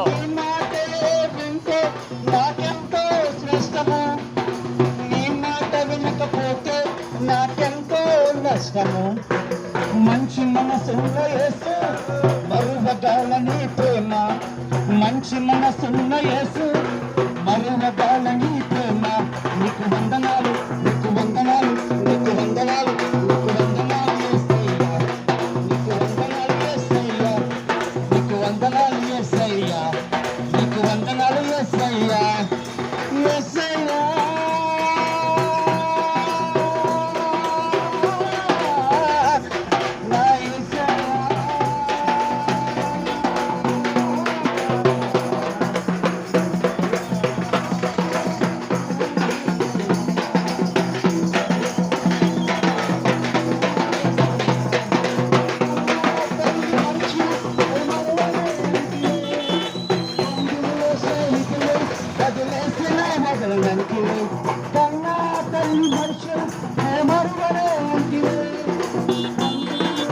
నీ మాటే వింటే నాకెంతో శ్రేష్టము, నీ మాట వినకపోతే నాకెంతో నష్టము. మంచి మనసున్న యేసు మరువగాలని ప్రేమ, మంచి మనసున్న యేసు మరువగాలని